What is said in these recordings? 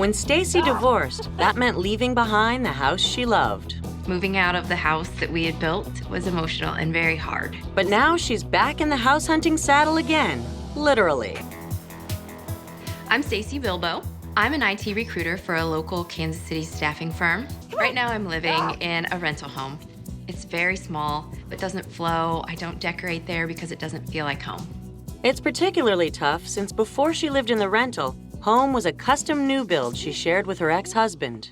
When Stacy divorced, that meant leaving behind the house she loved. Moving out of the house that we had built was emotional and very hard. But now she's back in the house hunting saddle again, literally. I'm Stacy Bilbo. I'm an IT recruiter for a local Kansas City staffing firm. Right now I'm living in a rental home. It's very small, it doesn't flow. I don't decorate there because it doesn't feel like home. It's particularly tough since before she lived in the rental, home was a custom new build she shared with her ex-husband.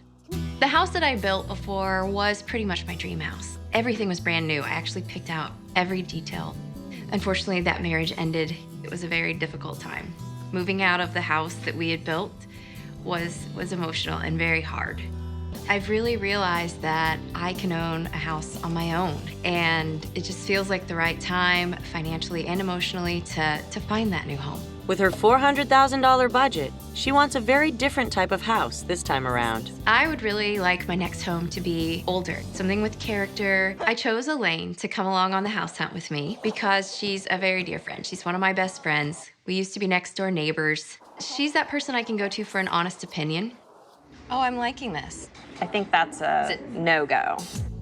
The house that I built before was pretty much my dream house. Everything was brand new. I actually picked out every detail. Unfortunately, that marriage ended. It was a very difficult time. Moving out of the house that we had built was emotional and very hard. I've really realized that I can own a house on my own, and it just feels like the right time, financially and emotionally, to find that new home. With her $400,000 budget, she wants a very different type of house this time around. I would really like my next home to be older, something with character. I chose Elaine to come along on the house hunt with me because she's a very dear friend. She's one of my best friends. We used to be next door neighbors. She's that person I can go to for an honest opinion. Oh, I'm liking this. I think that's a no-go.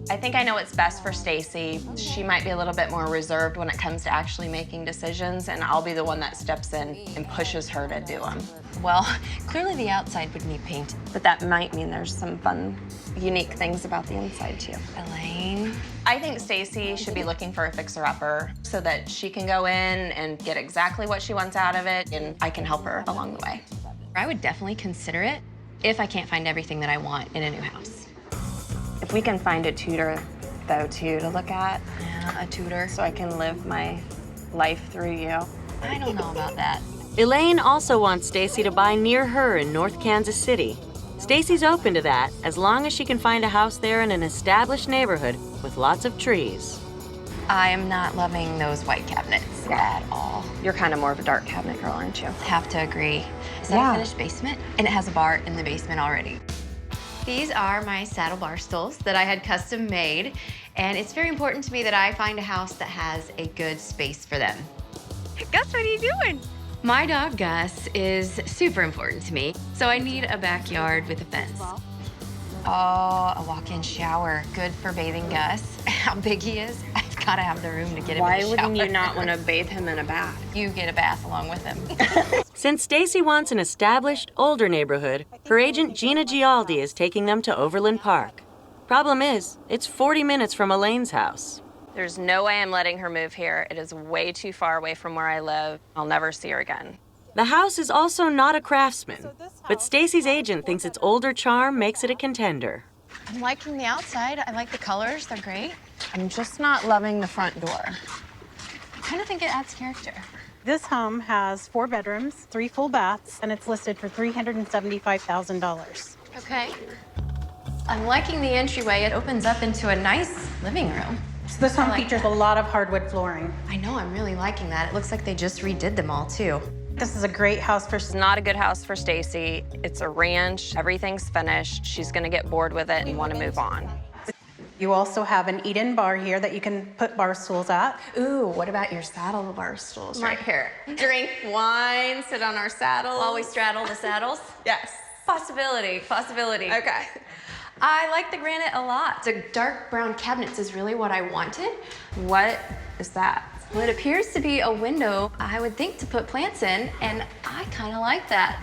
I think I know what's best for Stacy. She might be a little bit more reserved when it comes to actually making decisions, and I'll be the one that steps in and pushes her to do them. Well, clearly the outside would need paint. But that might mean there's some fun, unique things about the inside, too. Elaine? I think Stacy should be looking for a fixer-upper so that she can go in and get exactly what she wants out of it, and I can help her along the way. I would definitely consider it if I can't find everything that I want in a new house. If we can find a tutor, though, too, to look at. Yeah, a tutor. So I can live my life through you. I don't know about that. Elaine also wants Stacy to buy near her in North Kansas City. Stacy's open to that as long as she can find a house there in an established neighborhood with lots of trees. I am not loving those white cabinets at all. You're kind of more of a dark cabinet girl, aren't you? Have to agree. Is that a finished basement? And it has a bar in the basement already. These are my saddle bar stools that I had custom made, and it's very important to me that I find a house that has a good space for them. Gus, what are you doing? My dog, Gus, is super important to me, so I need a backyard with a fence. Oh, a walk-in shower. Good for bathing Gus. How big he is, I've got to have the room to get him in the Why shower. wouldn't you not want to bathe him in a bath? You get a bath along with him. Since Stacy wants an established, older neighborhood, her agent Gina Gialdi is taking them to Overland Park. Problem is, it's 40 minutes from Elaine's house. There's no way I'm letting her move here. It is way too far away from where I live. I'll never see her again. The house is also not a Craftsman, but Stacy's agent thinks its older charm makes it a contender. I'm liking the outside. I like the colors. They're great. I'm just not loving the front door. I kind of think it adds character. This home has 4 bedrooms, 3 full baths, and it's listed for $375,000. Okay. I'm liking the entryway. It opens up into a nice living room. So this home features a lot of hardwood flooring. I know, I'm really liking that. It looks like they just redid them all, too. This is a great house for... It's not a good house for Stacy. It's a ranch. Everything's finished. She's going to get bored with it and want to move on. You also have an eat-in bar here that you can put bar stools at. Ooh, what about your saddle bar stools right here? Drink wine, sit on our saddle. While we straddle the saddles? Yes. Possibility. Okay. I like the granite a lot. The dark brown cabinets is really what I wanted. What is that? Well, it appears to be a window, I would think, to put plants in, and I kind of like that.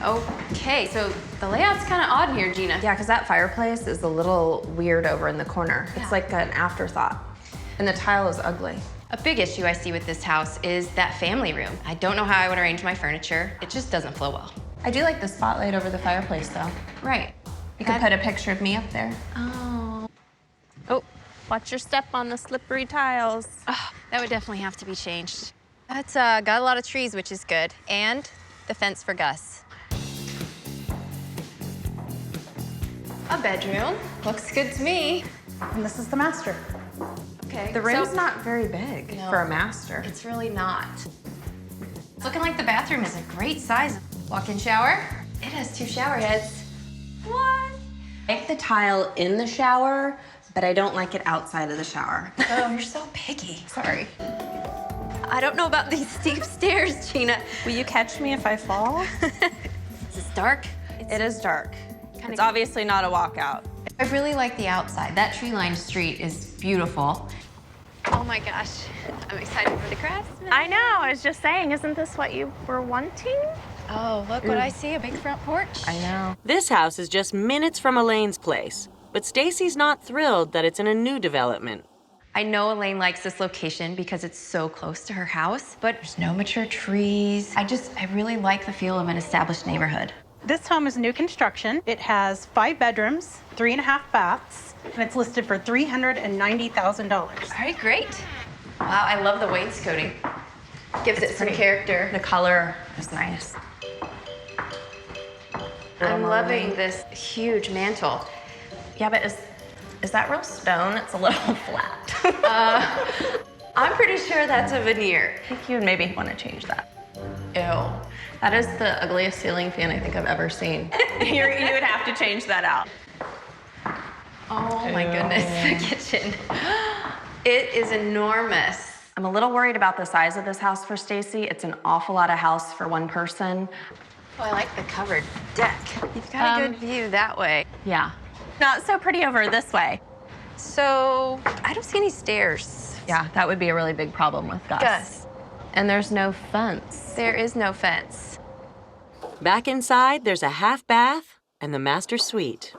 Okay, so the layout's kind of odd here, Gina. Yeah, because that fireplace is a little weird over in the corner. Yeah. It's like an afterthought. And the tile is ugly. A big issue I see with this house is that family room. I don't know how I would arrange my furniture. It just doesn't flow well. I do like the spotlight over the fireplace, though. Right. You could put a picture of me up there. Oh. Oh, watch your step on the slippery tiles. Oh, that would definitely have to be changed. It's got a lot of trees, which is good, and the fence for Gus. A bedroom. Looks good to me. And this is the master. Okay. The room's not very big for a master. It's really not. It's looking like the bathroom is a great size. Walk-in shower. It has 2 shower heads. What? I like the tile in the shower, but I don't like it outside of the shower. Oh, you're so picky. Sorry. I don't know about these steep stairs, Gina. Will you catch me if I fall? dark. It is dark. It's obviously not a walkout. I really like the outside. That tree-lined street is beautiful. Oh my gosh, I'm excited for the Craftsman. I know, I was just saying, isn't this what you were wanting? Oh, look what I see, a big front porch. I know. This house is just minutes from Elaine's place, but Stacy's not thrilled that it's in a new development. I know Elaine likes this location because it's so close to her house, but there's no mature trees. I really like the feel of an established neighborhood. This home is new construction. It has 5 bedrooms, 3.5 baths, and it's listed for $390,000. All right, great. Wow, I love the wainscoting. Gives it some character. The color is nice. I'm loving this huge mantle. Yeah, but is that real stone? It's a little flat. I'm pretty sure that's a veneer. I think you would maybe want to change that. Ew. That is the ugliest ceiling fan I think I've ever seen. You would have to change that out. Oh my goodness, the kitchen. It is enormous. I'm a little worried about the size of this house for Stacy. It's an awful lot of house for one person. Oh, I like the covered deck. You've got a good view that way. Yeah. Not so pretty over this way. So, I don't see any stairs. Yeah, that would be a really big problem with Gus. And there's no fence. There is no fence. Back inside, there's a half bath and the master suite.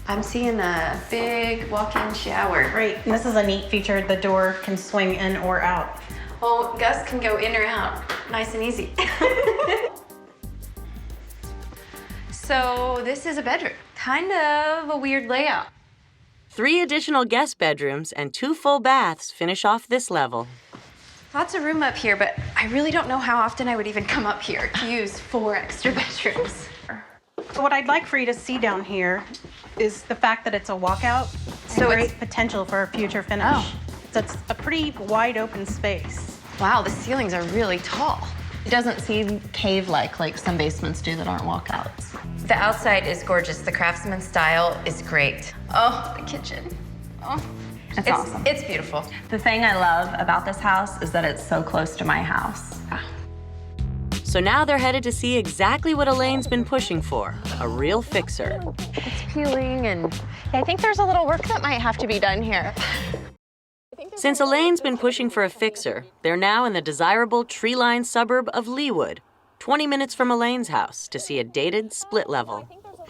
I'm seeing a big walk-in shower. Great, and this is a neat feature. The door can swing in or out. Well, Gus can go in or out, nice and easy. So this is a bedroom. Kind of a weird layout. 3 additional guest bedrooms and 2 full baths finish off this level. Lots of room up here, but I really don't know how often I would even come up here to use 4 extra bedrooms. So what I'd like for you to see down here is the fact that it's a walkout. So great it's potential for a future finish. Oh. So it's a pretty wide open space. Wow, the ceilings are really tall. It doesn't seem cave-like some basements do that aren't walkouts. The outside is gorgeous. The Craftsman style is great. Oh, the kitchen. Oh, It's awesome. It's beautiful. The thing I love about this house is that it's so close to my house. So now they're headed to see exactly what Elaine's been pushing for, a real fixer. It's peeling and I think there's a little work that might have to be done here. Since Elaine's been pushing for a fixer, they're now in the desirable tree-lined suburb of Leawood, 20 minutes from Elaine's house, to see a dated split level.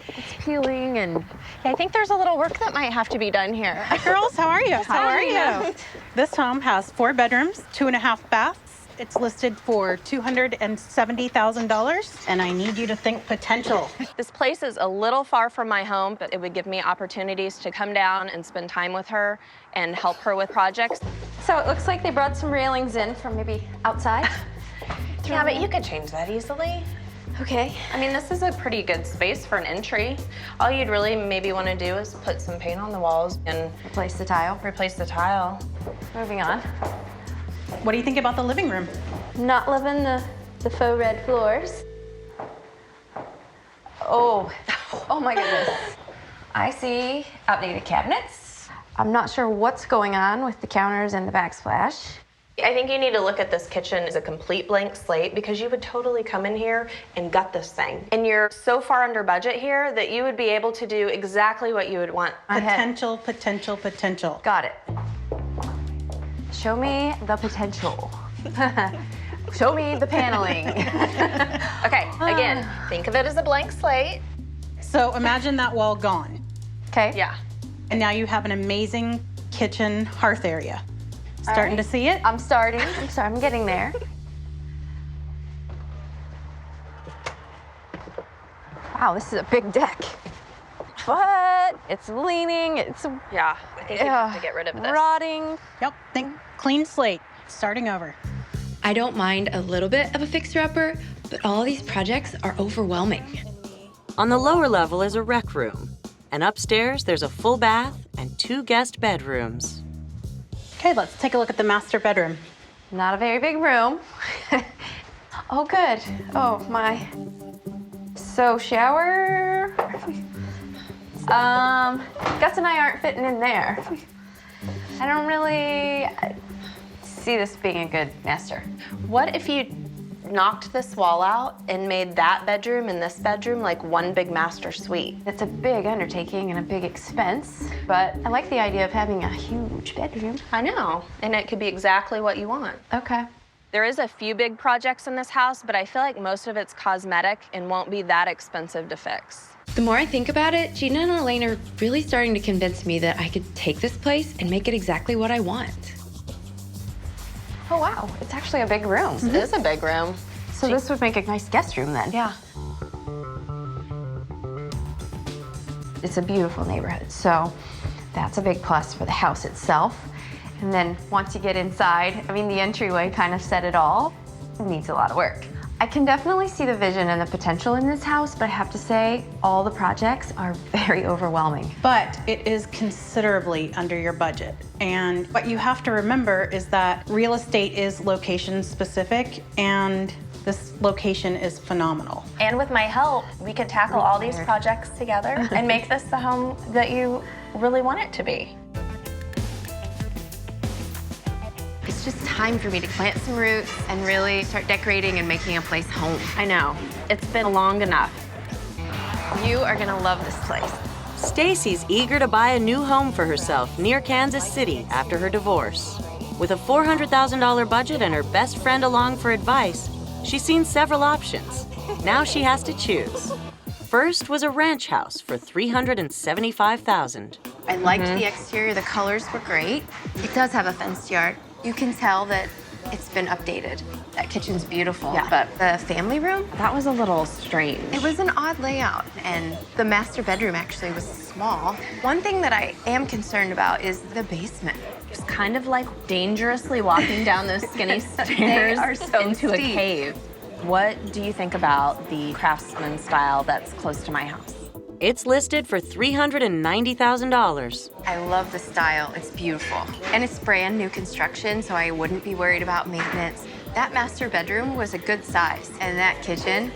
It's peeling and I think there's a little work that might have to be done here. Hi girls, how are you? How are you? This home has 4 bedrooms, 2.5 baths. It's listed for $270,000, and I need you to think potential. This place is a little far from my home, but it would give me opportunities to come down and spend time with her and help her with projects. So it looks like they brought some railings in from maybe outside. Yeah, but you could change that easily. Okay. I mean, this is a pretty good space for an entry. All you'd really maybe want to do is put some paint on the walls and Replace the tile. replace the tile. Moving on. What do you think about the living room? Not loving the faux red floors. Oh, oh my goodness. I see outdated cabinets. I'm not sure what's going on with the counters and the backsplash. I think you need to look at this kitchen as a complete blank slate because you would totally come in here and gut this thing. And you're so far under budget here that you would be able to do exactly what you would want. Potential, potential, potential. Got it. Show me the potential. Show me the paneling. Okay, again, think of it as a blank slate. So imagine that wall gone. Okay. Yeah. And now you have an amazing kitchen hearth area. Starting to see it? I'm starting. I'm getting there. Wow, this is a big deck. But it's leaning, it's Yeah, I think you have to get rid of this. rotting. Yep, think clean slate, starting over. I don't mind a little bit of a fixer-upper, but all these projects are overwhelming. On the lower level is a rec room, and upstairs there's a full bath and 2 guest bedrooms. Okay, let's take a look at the master bedroom. Not a very big room. Oh, good. Oh, my. So, shower. Gus and I aren't fitting in there. I don't really see this being a good master. What if you knocked this wall out and made that bedroom and this bedroom like one big master suite. It's a big undertaking and a big expense, but I like the idea of having a huge bedroom. I know, and it could be exactly what you want. Okay. There is a few big projects in this house, but I feel like most of it's cosmetic and won't be that expensive to fix. The more I think about it, Gina and Elaine are really starting to convince me that I could take this place and make it exactly what I want. Oh wow, it's actually a big room. It is a big room. So this would make a nice guest room then. Yeah. It's a beautiful neighborhood, so that's a big plus for the house itself. And then once you get inside, I mean, the entryway kind of said it all. It needs a lot of work. I can definitely see the vision and the potential in this house, but I have to say, all the projects are very overwhelming. But it is considerably under your budget. And what you have to remember is that real estate is location specific, and this location is phenomenal. And with my help, we could tackle all these projects together and make this the home that you really want it to be. It's just time for me to plant some roots and really start decorating and making a place home. I know, it's been long enough. You are gonna love this place. Stacy's eager to buy a new home for herself near Kansas City after her divorce. With a $400,000 budget and her best friend along for advice, she's seen several options. Now she has to choose. First was a ranch house for $375,000. I liked the exterior, the colors were great. It does have a fenced yard. You can tell that it's been updated. That kitchen's beautiful, Yeah. but the family room, That was a little strange. it was an odd layout, and the master bedroom actually was small. One thing that I am concerned about is the basement. It's kind of like dangerously walking down those skinny stairs are so into a steep. cave. What do you think about the Craftsman style that's close to my house? It's listed for $390,000. I love the style, it's beautiful. And it's brand new construction, so I wouldn't be worried about maintenance. That master bedroom was a good size, and that kitchen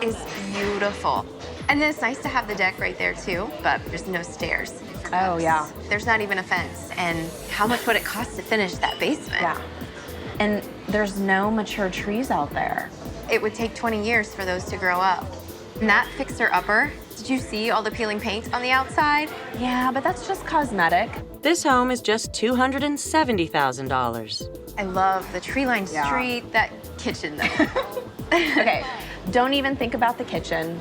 is beautiful. And then it's nice to have the deck right there too, but there's no stairs. Oh, yeah. There's not even a fence. And how much would it cost to finish that basement? Yeah. And there's no mature trees out there. It would take 20 years for those to grow up. And that fixer-upper, did you see all the peeling paint on the outside? Yeah, but that's just cosmetic. This home is just $270,000. I love the tree-lined Yeah. street, that kitchen though. Okay, don't even think about the kitchen,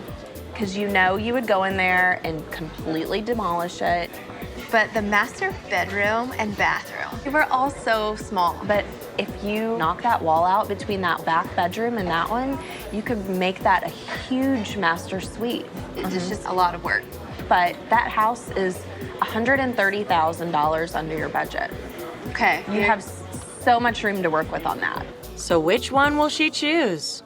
because you know you would go in there and completely demolish it. But the master bedroom and bathroom, they were all so small. But if you knock that wall out between that back bedroom and that one, you could make that a huge master suite. It's just a lot of work. But that house is $130,000 under your budget. Okay. You have so much room to work with on that. So which one will she choose?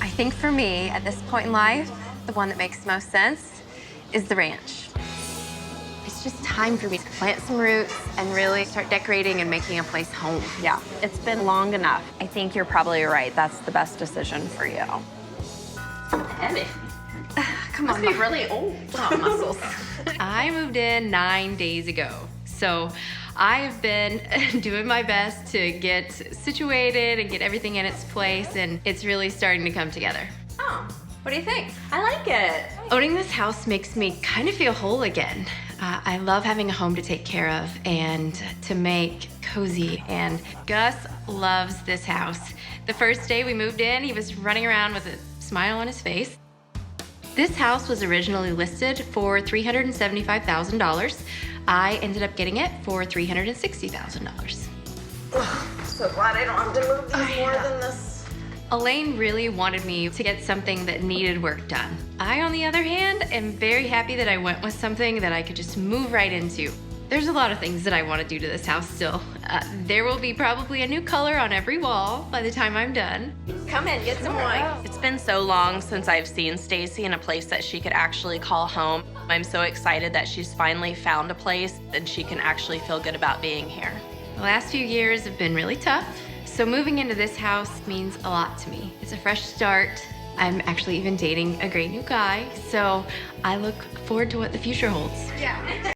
I think for me, at this point in life, the one that makes most sense is the ranch. It's just time for me to plant some roots and really start decorating and making a place home. Yeah, it's been long enough. I think you're probably right. That's the best decision for you. Heavy. Come on, Must be really old. muscles. I moved in 9 days ago, so I have been doing my best to get situated and get everything in its place, and it's really starting to come together. Oh, what do you think? I like it. Owning this house makes me kind of feel whole again. I love having a home to take care of and to make cozy, and Gus loves this house. The first day we moved in, he was running around with a smile on his face. This house was originally listed for $375,000. I ended up getting it for $360,000. So glad I don't have to move these more than this. Elaine really wanted me to get something that needed work done. I, on the other hand, am very happy that I went with something that I could just move right into. There's a lot of things that I want to do to this house still. There will be probably a new color on every wall by the time I'm done. Come in, get some wine. It's been so long since I've seen Stacy in a place that she could actually call home. I'm so excited that she's finally found a place and she can actually feel good about being here. The last few years have been really tough, so moving into this house means a lot to me. It's a fresh start. I'm actually even dating a great new guy, so I look forward to what the future holds. Yeah.